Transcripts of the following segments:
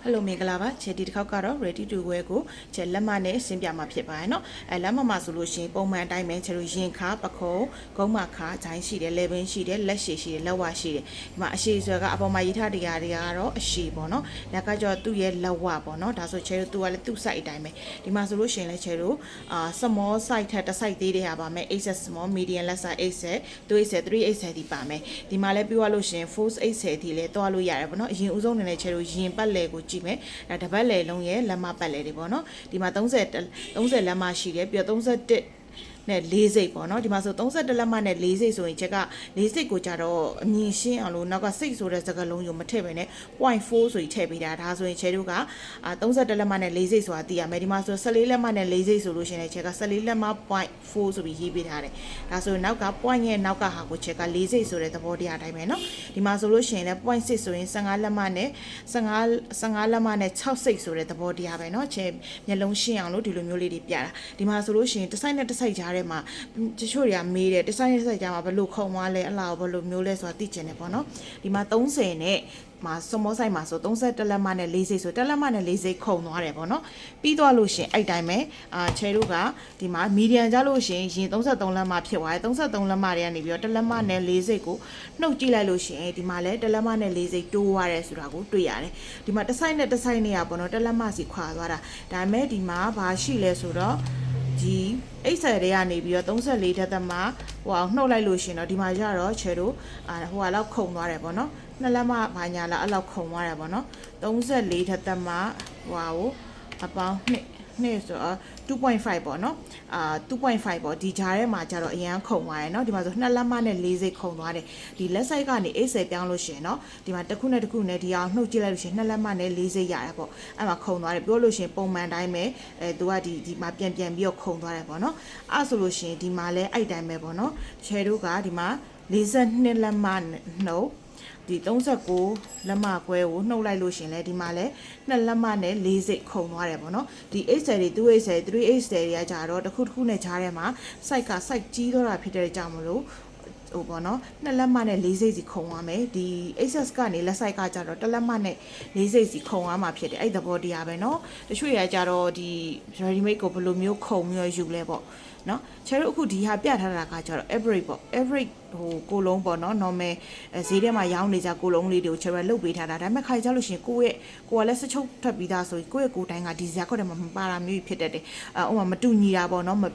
Hello မင်္ဂလာပါခြေဒီတစ်ခေါက်ကတော့ ready to wear ကိုခြေလက်မနဲ့ရှင်းပြမှာဖြစ်ပါတယ်เนาะလက်မမှာဆိုလို့ရှိရင်ပုံမှန်အတိုင်းပဲခြေတို့ရင်ခါပခုံးဂုံးမခါဂျိုင်းရှိတယ်လေပင်ရှိတယ်လက်ရှိရှိတယ်လက်ဝါရှိတယ်ဒီမှာအရှိဆိုကအပေါ်မှာရေးထားတရားတွေကတော့အရှိပေါ့เนาะလက်ကကြောသူ့ရဲ့လက်ဝါပေါ့เนาะဒါဆိုခြေတို့သူကလည်းသူ့ site အတိုင်းပဲဒီမှာဆိုလို့ရှိရင်လည်းခြေတို့small site ထက်တစ် site သေးတယ်ဟာပါမယ် XS small medium လက် size 8 2 3 8ဒီပါမယ်ဒီမှာလည်းပြောရလို့ရှိရင် full 8ဒီလည်းတွားလို့ရတယ်ပေါ့เนาะအရင်ဦးဆုံးနေနဲ့ခြေတို့ရင်ပတ်လေကိုကြည့်မယ်တပတ်လေလုံးရဲ့လက်မပတ်လေတွေပေါ့နော်ဒီမှာ30လက်မရှိတယ်ပြီးတော့31နဲ့4စိတ်ပေါ့နော်ဒီမှာဆို31လက်မနဲ့4စိတ်ဆိုရင်ချက်က4စိတ်ကိုကြတော့အမြင်ရှင်းအောင်လို့နောက်ကစိတ်ဆိုတဲ့စကားလုံးကိုမထည့်ပဲနဲ့ 0.4 ဆိုပြီးထည့်ပေးတာဒါဆိုရင်ချဲတို့က31လက်မနဲ့4စိတ်ဆိုတာသိရမယ်ဒီမှာဆို14လက်မနဲ့4စိတ်ဆိုလို့ရှိရင်ချက်က14လက်မ 0.4 ဆိုပြီးရေးပေးထားတယ်ဒါဆိုရင်နောက်က point ရဲ့နောက်ကဟာကိုချက်က4စိတ်ဆိုတဲ့သဘောတရားအတိုင်းပဲနော်ဒီမှာဆိုလို့ရှိရင်လည်း 0.6 ဆိုရင်15လက်မနဲ့15လက်မနဲ့6စိတ်ဆိုတဲ့သဘောတရားပဲနော်ချဲမျက်လုံးရှင်းအောင်လို့ဒီလိုမျိုးလေးတွေပြတာဒီမှာဆိုလို့ရှိရင်တစ်ဆိုင်နဲ့တစ်ဆိုင်ကြားထဲမှာတချို့တွေကမေးတယ်တစ်ဆိုင်နဲ့တစ်ဆိုင်ကြားမှာဘယ်လိုခုံသွားလဲအလားဘယ်လိုမျိုးလဲဆိုတာသိချင်တယ်ပေါ့နော်ဒီမှာ30နဲ့မှာစမောဆိုင်မှာဆို31လက်မနဲ့4စိတ်ဆို1လက်မနဲ့4စိတ်ခုံသွားတယ်ပေါ့နော်ပြီးသွားလို့ရှင်အဲ့တိုင်းပဲချဲတို့ကဒီမှာမီဒီယံကြလို့ရှင်ရင်33လက်မဖြစ်သွားတယ်33လက်မတွေကနေပြီးတော့1လက်မနဲ့4စိတ်ကိုနှုတ်ကြည့်လိုက်လို့ရှင်ဒီမှာလည်း1လက်မနဲ့4စိတ်တိုးသွားတယ်ဆိုတာကိုတွေ့ရတယ်ဒီမှာတစ်ဆိုင်နဲ့တစ်ဆိုင်နဲ့ပေါ့နော်1လက်မစီခွာသွားတာဒါပေမဲ့ဒီမှာဘာရှိလဲဆိုတော့ဒီ80တွေကနေပြီးတော့34ဓာတ်သမဟိုနှုတ်လိုက်လို့ရှင်တော့ဒီမှာကျတော့ချဲတို့ဟိုလောက်ခုံသွားတယ်ပေါ့နော်နှစ်လက်မဘာညာလားအဲ့လောက်ခုံသွားတယ်ပေါ့နော်34ဓာတ်သမဟိုအပေါင်းနှစ်ဆို2.5ပေါ့နော်2.5ပေါ့ဒီဂျားထဲမှာကျတော့အရန်ခုံသွားတယ်เนาะဒီမှာဆိုနှစ်လက်မနဲ့4စိတ်ခုံသွားတယ်ဒီလက်ဆိုင်ကနေ80ပြောင်းလို့ရှင်เนาะဒီမှာတစ်ခုနဲ့တစ်ခုနဲ့ဒီအောင်နှုတ်ကြည့်လိုက်လို့ရှင်နှစ်လက်မနဲ့4စိတ်ရတယ်ပေါ့အဲ့မှာခုံသွားတယ်ပြောလို့ရှင်ပုံမှန်တိုင်းပဲသူကဒီမှာပြန်ပြီးတော့ခုံသွားတယ်ပေါ့เนาะအဲ့ဆိုလို့ရှင်ဒီမှာလဲအဲ့တိုင်းပဲပေါ့เนาะချဲတို့ကဒီမှာ42လက်မနှုတ်ဒီ39လက်မခွဲကိုနှုတ်လိုက်လို့ရှင်လဲဒီမှာလဲ2လက်မနဲ့4စိတ်ခုံသွားတယ်ပေါ့နော်ဒီ80တွေ280 380တွေကကြတော့တစ်ခုနဲ့ခြားထဲမှာ site က site ကြီးတော့တာဖြစ်တဲ့ကြောင့်မလို့ဟိုပေါ့နော်2လက်မနဲ့4စိတ်စီခုံသွားမယ်ဒီ access ကနေလက် site ကကြတော့1လက်မနဲ့4စိတ်စီခုံသွားမှာဖြစ်တယ်အဲ့သဘောတရားပဲเนาะတချို့ရကြတော့ဒီ ready made ကိုဘယ်လိုမျိုးခုံမျိုးယူလဲပေါ့နော်ချဲတို့အခုဒီဟာပြထားတာကကြတော့ average ပေါ့ average ဟိုကိုလုံးပေါ့နော် normal ဈေးထဲမှာရောင်းနေကြကိုလုံးလေးတွေကိုချဲလုတ်ပေးထားတာဒါပေမဲ့ခိုင်ကြလို့ရှိရင်ကိုကလည်းစချုပ်ထွက်ပြီးသားဆိုရင်ကိုယ့်ရဲ့ကိုယ်တိုင်းကဒီဇာတ်ခွက်ထဲမှာမပါတာမျိုးဖြစ်တတ်တယ်ဥပမာမတူညီတာပေါ့နော်ဟို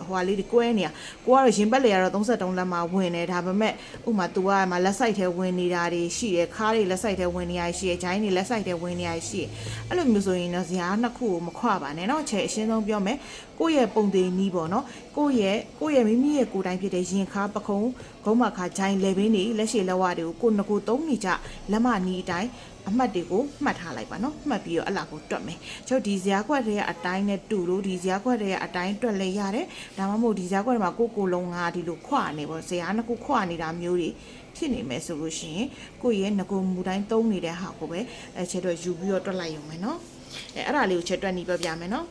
ဟာလေးတွေကွဲနေတာကိုကတော့ရင်ပတ်လေကတော့33လက်မှာဝင်တယ်ဒါပေမဲ့ဥပမာ तू ကမှလက်ဆိုင်ထဲဝင်နေတာတွေရှိတယ်ခါးတွေလက်ဆိုင်ထဲဝင်နေရရှိတယ်ဂျိုင်းတွေလက်ဆိုင်ထဲဝင်နေရရှိတယ်အဲ့လိုမျိုးဆိုရင်တော့ဇာတ်နှစ်ခုကိုမခွပါနဲ့နော်ချဲအရှင်းဆုံးပြောမယ်ကိုယ့်ရဲ့ပုံသေးနီးပေါ့နော်ကိုယ့်ရဲ့မိမိရဲ့ကိုယ်တိုင်းဖြစ်တဲ့ရင်ခါပခုံးဂုံးမခါဂျိုင်းလေဘင်းတွေလက်ရှိလက်ဝါတွေကိုငကိုသုံးနေကြလက်မနီးအတိုင်းအမှတ်တွေကိုမှတ်ထားလိုက်ပါနော်မှတ်ပြီးတော့အလားကိုတွက်မယ်ကျုပ်ဒီဇာတ်ခွက်တွေကအတိုင်းနဲ့တူလို့ဒီဇာတ်ခွက်တွေကအတိုင်းတွက်လဲရတယ်ဒါမှမဟုတ်ဒီဇာတ်ခွက်တွေမှာကိုလုံးငါဒီလိုခွနေပေါ့ဇာတ်နှစ်ခုခွနေတာမျိုးတွေဖြစ်နေမယ်ဆိုလို့ရှိရင်ကိုရဲ့ငကိုမူတိုင်းသုံးနေတဲ့ဟာကိုပဲချဲတော့ယူပြီးတော့တွက်လိုက်ရုံပဲနော်အဲ့ဒါလေးကိုချဲတွက်နေပြပြမယ်နော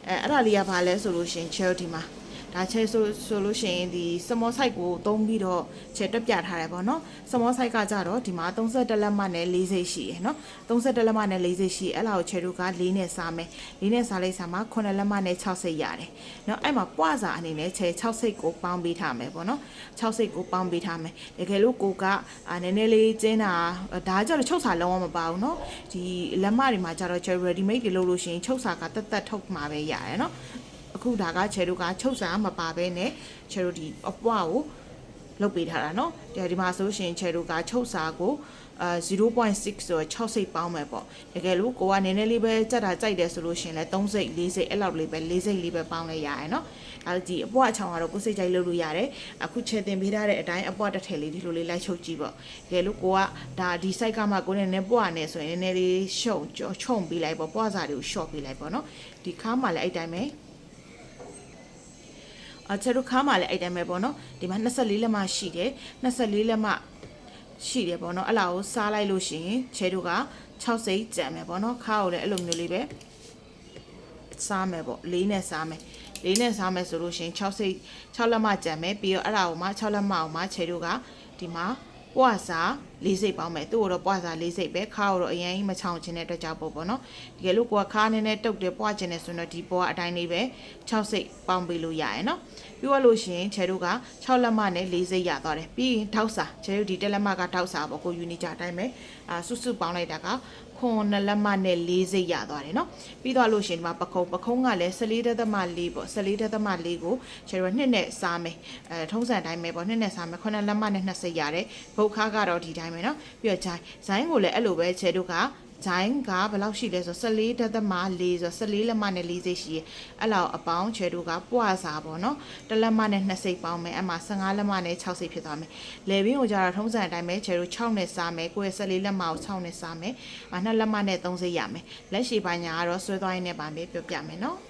်အဲ့ဒါလေးကဘာလဲဆိုလို့ရှိရင်ချဲဒီမှာဒါချဲဆိုလို့ရှိရင်ဒီ small size ကိုသုံးပြီးတော့ချဲတက်ပြထားတယ်ပေါ့နော် small size ကကြတော့ဒီမှာ31လက်မနဲ့4စိတ်ရှိရယ်နော်31လက်မနဲ့4စိတ်ရှိအဲ့လောက်ချဲတို့က4နဲ့စားမယ်4နဲ့စားလိုက်စားမှာ9လက်မနဲ့6စိတ်ရတယ်နော်အဲ့မှာပွားစာအနေနဲ့ချဲ6စိတ်ကိုပေါင်းပေးထားမယ်ပေါ့နော်6စိတ်ကိုပေါင်းပေးထားမယ်တကယ်လို့ကိုကနည်းနည်းလေးကျင်းတာဒါကြတော့ချုပ်စာလုံးဝမပါဘူးနော်ဒီလက်မတွေမှာကြတော့ချဲ ready made တွေလုပ်လို့ရှိရင်ချုပ်စာကတက်ထုတ်မှာပဲရတယ်နော်အခုဒါကချဲတို့ကချုပ်စာမပါဘဲနဲ့ချဲတို့ဒီအပွားကိုလုပ်ပေးထားတာเนาะဒီမှာဆိုရှင်ချဲတို့ကချုပ်စာကို0.6 ဆိုတော့6စိတ်ပေါင်းမယ်ပေါ့တကယ်လို့ကိုကနည်းနည်းလေးပဲကြက်တာကြိုက်တယ်ဆိုလို့ရှင်လဲ3စိတ်4စိတ်အဲ့လောက်လေးပဲ4စိတ်လေးပဲပေါင်းလဲရတယ်เนาะဒီအပွားအချောင်းကတော့ကိုစိတ်ကြိုက်လုပ်လို့ရတယ်အခုချဲတင်ပေးထားတဲ့အတိုင်းအပွားတစ်ထည်လေးဒီလိုလေးလိုက်ချုပ်ကြည့်ပေါ့တကယ်လို့ကိုကဒါဒီ site ကမှကိုနည်းနည်းပွားနေဆိုရင်နည်းနည်းလေးရှုံချုံပေးလိုက်ပေါ့ပွားစာတွေကို short ပေးလိုက်ပေါ့เนาะဒီခါမှလည်းအဲ့တိုင်းပဲချဲတို့ခါမှလည်းအဲ့တိုင်းပဲပေါ့နော်ဒီမှာ24လက်မရှိတယ်24လက်ရှိတယ်ပေါ့နော်အဲ့လားကိုစားလိုက်လို့ရှိရင်ချဲတို့က6စိတ်ကြံမယ်ပေါ့နော်ခါကိုလည်းအဲ့လိုမျိုးလေးပဲစားမယ်ပေါ့4နဲ့စားမယ်4နဲ့စားမယ်ဆိုလို့ရှိရင်6စိတ်6လက်မကြံမယ်ပြီးတော့အဲ့ဒါကိုမှ6လက်မအောင်မှချဲတို့ကဒီမှာပွားစား ၄စိတ်ပေါင်းမယ်သူ့ကိုတော့ပွားစား၄စိတ်ပဲခါကိုတော့အရင်ကြီးမချောင်ခြင်းတဲ့အတွက်ကြောင့်ပေါ့နော်တကယ်လို့ကိုကခါနည်းနည်းတုတ်တယ်ပွားခြင်းနဲ့ဆိုတော့ဒီပေါ်ကအတိုင်းလေးပဲ6စိတ်ပေါင်းပေးလို့ရရနော်ပြီးတော့လို့ရှိရင်ချဲတို့က6လက်မနဲ့4စိတ်ရသွားတယ်ပြီးရင်ထောက်စာချဲတို့ဒီတက်လက်မကထောက်စာပေါ့ကိုယူနီကြအတိုင်းပဲစုစုပေါင်းလိုက်တာကခွန်2လက်မနဲ့4စိတ်ရသွားတယ်နော်ပြီးတော့လို့ရှိရင်ဒီမှာပခုံးကလည်း14.4ပေါ့14.4ကိုချဲတို့နှစ်နဲ့စားမယ်ထုံးစံတိုင်းပဲပေါ့နှစ်နဲ့စားမယ်9လက်မနဲ့2စိတ်ရတယ်ဘုတ်ခါကတော့ဒီတိုင်းပဲနော်ပြီးတော့ဇိုင်းကိုလည်းအဲ့လိုပဲချဲတို့ကဂျိုင်းကဘယ်လောက်ရှိလဲဆို14.4ဆို14လက်မနဲ့4စိတ်ရှိရအဲ့လောက်အပေါင်းချဲတို့ကပွားစားပေါ့နော်1လက်မနဲ့2စိတ်ပေါင်းမယ်အမှ15လက်မနဲ့6စိတ်ဖြစ်သွားမယ်လေဘင်းကိုကြတော့ထုံးစံအတိုင်းပဲချဲတို့6နဲ့စားမယ်ကိုယ့်ရဲ့14လက်မကို6နဲ့စားမယ်2လက်မနဲ့3စိတ်ရမယ်လက်ရှိပိုင်းညာကတော့ဆွဲသွားရင်းနဲ့ပါမယ်ပြောပြမယ်နော်